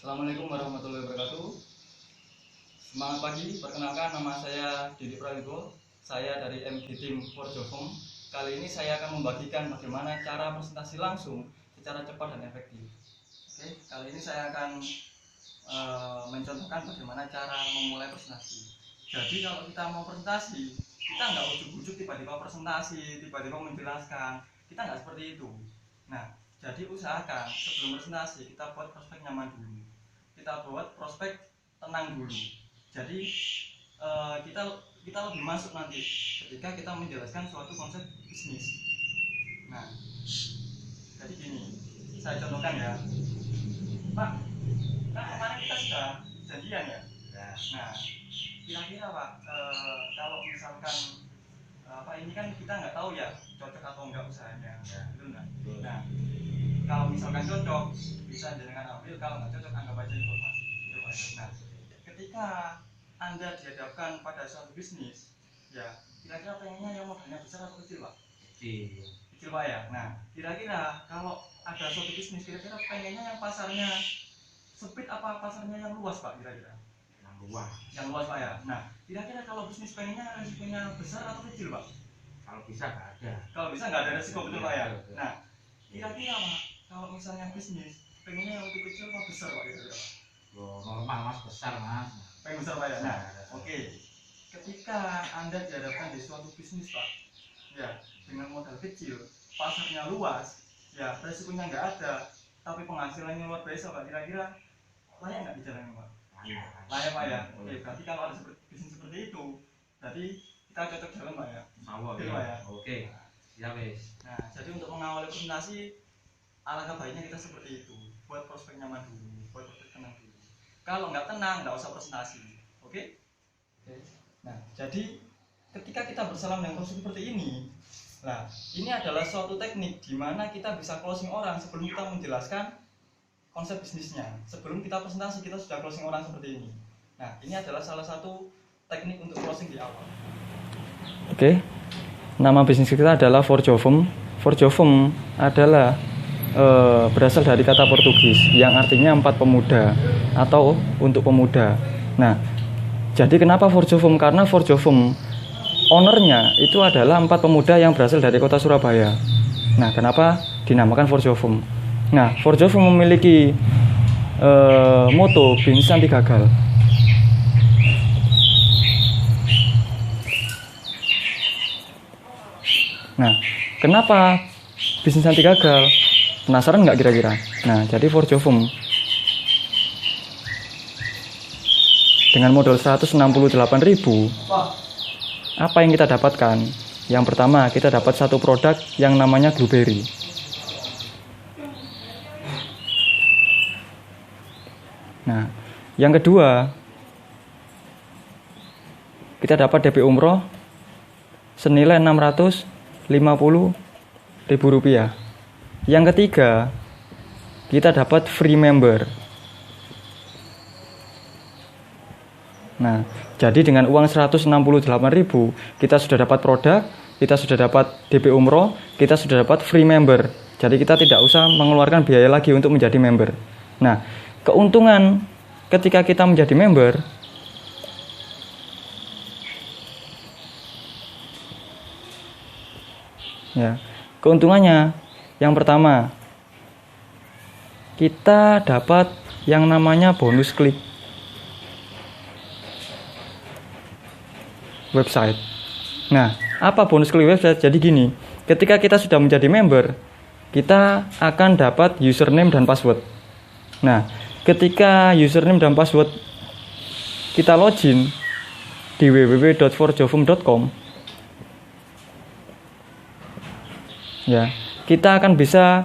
Assalamualaikum warahmatullahi wabarakatuh. Semangat pagi, perkenalkan nama saya Didi Prawigo. Saya dari MG Team Forjofum. Kali ini saya akan membagikan bagaimana cara presentasi langsung secara cepat dan efektif. Oke, kali ini saya akan mencontohkan bagaimana cara memulai presentasi. Jadi kalau kita mau presentasi, kita nggak ujuk-ujuk tiba-tiba presentasi, tiba-tiba menjelaskan. Kita nggak seperti itu. Nah, jadi usahakan sebelum presentasi kita buat prospek nyaman dulu. Kita buat prospek tenang dulu. Jadi kita lebih masuk nanti ketika kita menjelaskan suatu konsep bisnis. Nah, jadi gini, saya contohkan ya, Pak. Kan kemarin kita sudah janjian ya. Nah, kira-kira Pak, kalau misalkan ini kan kita nggak tahu ya cocok atau enggak usahanya, betul nggak? Nah, kalau misalkan cocok bisa jenengan ambil, kalau nggak cocok anggap aja informasi. Nah, ketika Anda dihadapkan pada suatu bisnis, ya kira-kira pengennya yang modalnya besar atau kecil Pak? Kecil Pak ya. Nah, kira-kira kalau ada suatu bisnis, kira-kira pengennya yang pasarnya sempit apa pasarnya yang luas Pak kira-kira? Yang luas Pak ya. Nah, kira-kira kalau bisnis pengennya resikonya besar atau kecil Pak? Kalau bisa nggak ada. Kalau bisa nggak ada resiko, betul Pak ya. Nah, kira-kira Pak, kalau misalnya bisnis pengennya yang lebih kecil atau besar Pak kira-kira Pak? Normal Mas, besar Mas. Pengen besar Pak ya. Nah, oke. Ketika Anda dihadapkan di suatu bisnis Pak, ya dengan modal kecil, pasarnya luas, ya resikonya nggak ada, tapi penghasilannya luar biasa Pak. Kira-kira layak nggak dijalani Pak? Layak Pak ya. Oke, berarti kalau ada bisnis seperti itu, berarti kita cocok jalan Pak ya. Oke, Pak ya. Oke. Siap wis. Nah, jadi untuk mengawali presentasi, alangkah baiknya kita seperti itu. Buat prospek nyaman dulu, buat prospek tenang dulu. Kalau nggak tenang, nggak usah presentasi. Oke? Nah, jadi ketika kita bersalam dengan prospek seperti ini, nah ini adalah suatu teknik di mana kita bisa closing orang sebelum kita menjelaskan konsep bisnisnya. Sebelum kita presentasi, kita sudah closing orang seperti ini. Nah, ini adalah salah satu teknik untuk closing di awal. Oke, nama bisnis kita adalah Forjofum. Forjofum adalah berasal dari kata Portugis yang artinya 4 pemuda atau untuk pemuda. Nah, jadi kenapa Forjofum? Karena Forjofum ownernya itu adalah 4 pemuda yang berasal dari kota Surabaya. Nah, kenapa dinamakan Forjofum? Nah, Forjofum memiliki moto bisnis anti gagal. Nah, kenapa bisnis anti gagal? Penasaran nggak kira-kira? Nah, jadi Forjofum dengan modal 168.000, apa yang kita dapatkan? Yang pertama, kita dapat satu produk yang namanya Blueberry. Nah, yang kedua, kita dapat DP umroh senilai Rp650.000. Yang ketiga, kita dapat free member. Nah, jadi dengan uang 168.000, kita sudah dapat produk, kita sudah dapat DP umroh, kita sudah dapat free member. Jadi kita tidak usah mengeluarkan biaya lagi untuk menjadi member. Nah, keuntungan ketika kita menjadi member, ya, keuntungannya yang pertama, kita dapat yang namanya bonus klik website. Nah, apa bonus klik website? Jadi gini, ketika kita sudah menjadi member, kita akan dapat username dan password. Nah, ketika username dan password kita login di www.forjofum.com, ya, kita akan bisa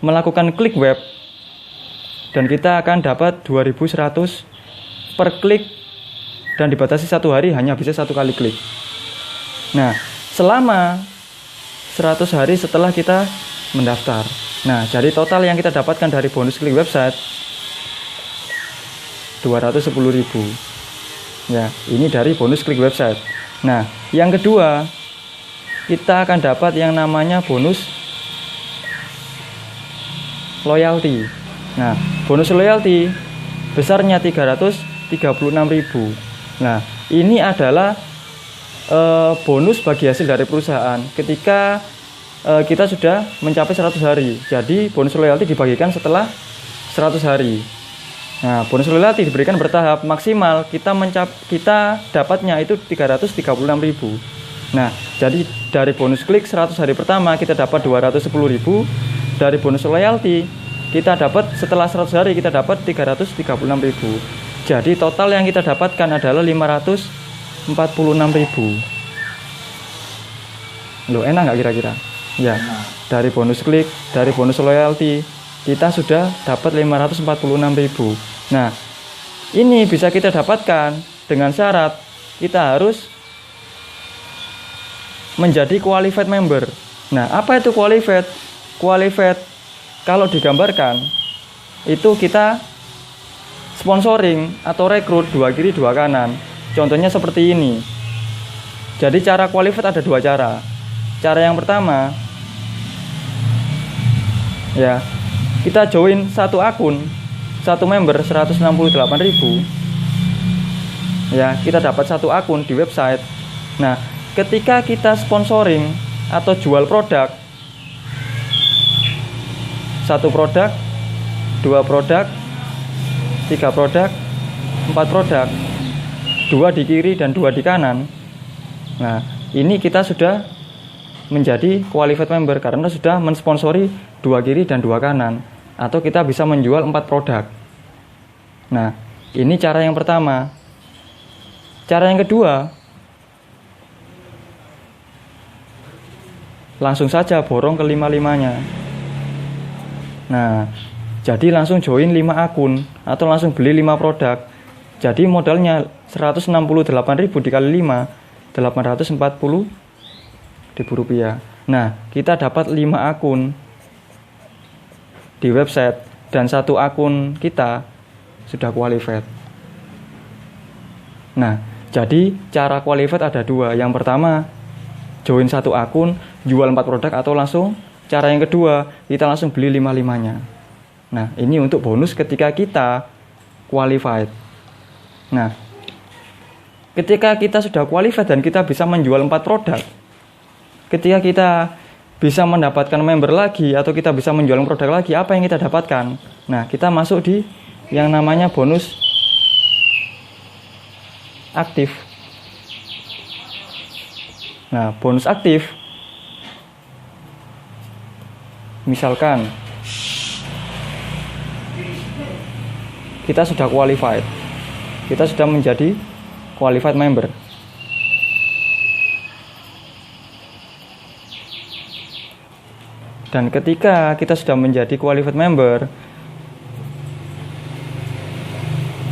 melakukan klik web dan kita akan dapat 2.100 per klik dan dibatasi 1 hari hanya bisa 1 kali klik. Nah, selama 100 hari setelah kita mendaftar. Nah, jadi total yang kita dapatkan dari bonus klik website 210.000. Ya, ini dari bonus klik website. Nah, yang kedua, kita akan dapat yang namanya bonus loyalty. Nah, bonus loyalty besarnya 336.000. Nah, ini adalah bonus bagi hasil dari perusahaan ketika kita sudah mencapai 100 hari. Jadi bonus loyalty dibagikan setelah 100 hari. Nah, bonus loyalty diberikan bertahap, maksimal kita dapatnya itu 336.000. Nah, jadi dari bonus klik 100 hari pertama kita dapat 210.000. Dari bonus loyalty kita dapat setelah 100 hari kita dapat 336.000. Jadi total yang kita dapatkan adalah 546.000. Loh, enak nggak kira-kira? Ya, dari bonus klik, dari bonus loyalty kita sudah dapat 546.000. Nah, ini bisa kita dapatkan dengan syarat kita harus menjadi qualified member. Nah, apa itu qualified? Qualified kalau digambarkan itu kita sponsoring atau rekrut 2 kiri 2 kanan. Contohnya seperti ini. Jadi cara qualified ada 2 cara. Cara yang pertama, ya, kita join satu akun, satu member 168.000. Ya, kita dapat satu akun di website. Nah, ketika kita sponsoring atau jual produk, 1 produk, 2 produk, 3 produk, 4 produk, 2 di kiri dan 2 di kanan. Nah, ini kita sudah menjadi qualified member karena sudah mensponsori 2 kiri dan 2 kanan, atau kita bisa menjual 4 produk. Nah, ini cara yang pertama. Cara yang kedua, langsung saja borong ke 5-5-nya. Nah, jadi langsung join 5 akun atau langsung beli 5 produk. Jadi modalnya 168.000 dikali 5, 840.000 rupiah. Nah, kita dapat 5 akun di website dan 1 akun kita sudah qualified. Nah, jadi cara qualified ada 2. Yang pertama, join 1 akun, jual 4 produk, atau langsung cara yang kedua, kita langsung beli 5-5-nya. Nah, ini untuk bonus ketika kita qualified. Nah, ketika kita sudah qualified dan kita bisa menjual 4 produk, ketika kita bisa mendapatkan member lagi atau kita bisa menjual produk lagi, apa yang kita dapatkan? Nah, kita masuk di yang namanya bonus aktif. Nah, bonus aktif, misalkan kita sudah qualified, kita sudah menjadi qualified member. Dan ketika kita sudah menjadi qualified member,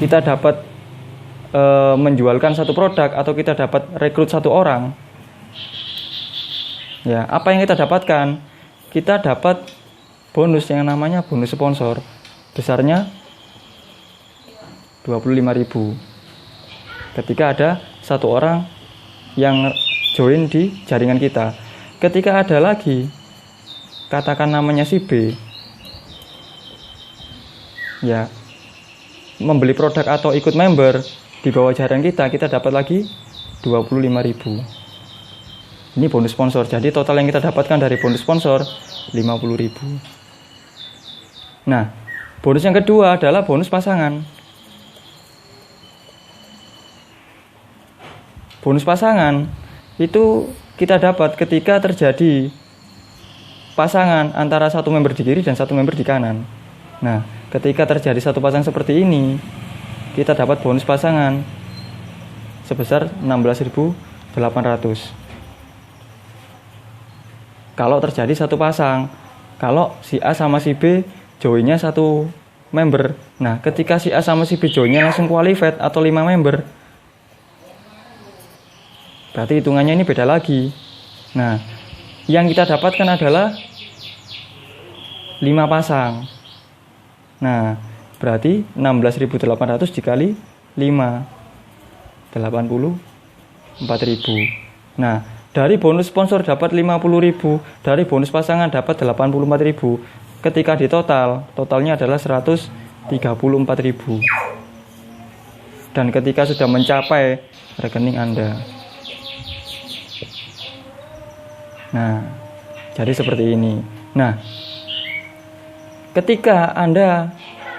kita dapat menjualkan 1 produk atau kita dapat rekrut 1 orang. Ya, apa yang kita dapatkan? Kita dapat bonus yang namanya bonus sponsor. Besarnya 25.000. Ketika ada 1 orang yang join di jaringan kita. Ketika ada lagi, katakan namanya si B, ya, membeli produk atau ikut member di bawah jaringan kita dapat lagi 25.000. Ini bonus sponsor. Jadi total yang kita dapatkan dari bonus sponsor 50.000. Nah, bonus yang kedua adalah bonus pasangan. Bonus pasangan itu kita dapat ketika terjadi pasangan antara 1 member di kiri dan 1 member di kanan. Nah, ketika terjadi 1 pasangan seperti ini, kita dapat bonus pasangan sebesar 16.800. Kalau terjadi 1 pasang, kalau si A sama si B joinnya 1 member. Nah, ketika si A sama si B joinnya langsung qualified atau 5 member, berarti hitungannya ini beda lagi. Nah, yang kita dapatkan adalah 5 pasang. Nah, berarti 16.800 dikali 5, 84.000. Nah, dari bonus sponsor dapat 50.000, dari bonus pasangan dapat 84.000. Ketika totalnya adalah 134.000. dan ketika sudah mencapai rekening Anda. Nah, jadi seperti ini. Nah, ketika Anda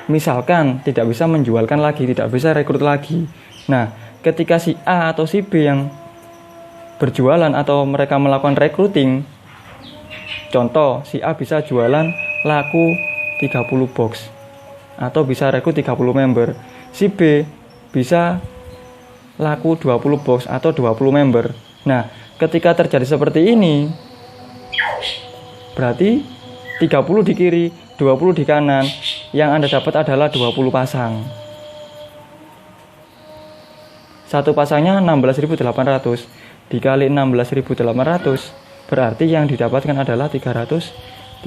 misalkan tidak bisa menjualkan lagi, tidak bisa rekrut lagi. Nah, ketika si A atau si B yang berjualan atau mereka melakukan recruiting, contoh si A bisa jualan laku 30 box atau bisa rekrut 30 member. Si B bisa laku 20 box atau 20 member. Nah, ketika terjadi seperti ini, berarti 30 di kiri, 20 di kanan. Yang Anda dapat adalah 20 pasang. Satu pasangnya 16.800 dikali 16.800 berarti yang didapatkan adalah 336.000.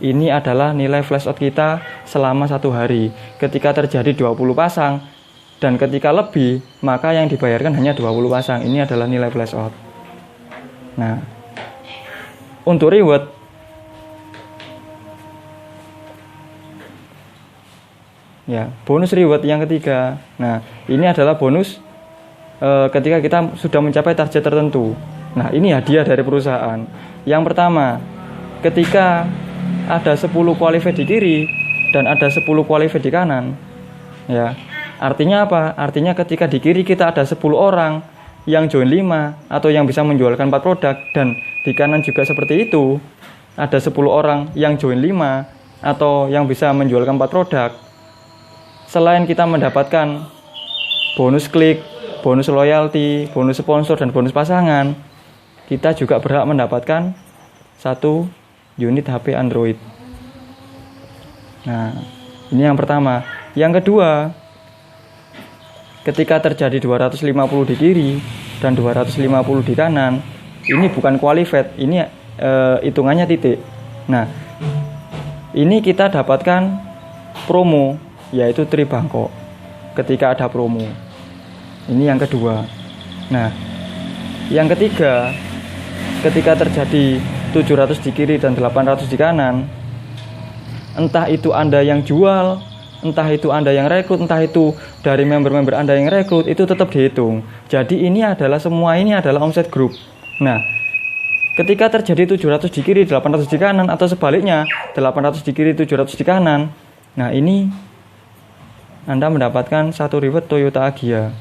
Ini adalah nilai flash out kita selama 1 hari. Ketika terjadi 20 pasang dan ketika lebih, maka yang dibayarkan hanya 20 pasang. Ini adalah nilai flash out. Nah, untuk reward, ya, bonus reward yang ketiga. Nah, ini adalah bonus ketika kita sudah mencapai target tertentu. Nah, ini hadiah dari perusahaan. Yang pertama, ketika ada 10 qualified di kiri dan ada 10 qualified di kanan. Ya. Artinya apa? Artinya ketika di kiri kita ada 10 orang yang join 5 atau yang bisa menjualkan 4 produk, dan di kanan juga seperti itu. Ada 10 orang yang join 5 atau yang bisa menjualkan 4 produk. Selain kita mendapatkan bonus klik, bonus loyalty, bonus sponsor, dan bonus pasangan, kita juga berhak mendapatkan 1 unit HP Android. Nah, ini yang pertama. Yang kedua, ketika terjadi 250 di kiri dan 250 di kanan, ini bukan qualified, ini hitungannya titik. Nah, ini kita dapatkan promo, yaitu Tri Bangkok ketika ada promo. Ini yang kedua. Nah, yang ketiga, ketika terjadi 700 di kiri dan 800 di kanan, entah itu Anda yang jual, entah itu Anda yang rekrut, entah itu dari member-member Anda yang rekrut, itu tetap dihitung. Jadi ini adalah semua ini adalah omset grup. Nah, ketika terjadi 700 di kiri, 800 di kanan, atau sebaliknya 800 di kiri, 700 di kanan, nah ini Anda mendapatkan 1 reward Toyota Agya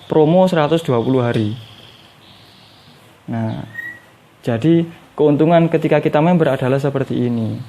promo 120 hari. Nah, jadi keuntungan ketika kita member adalah seperti ini.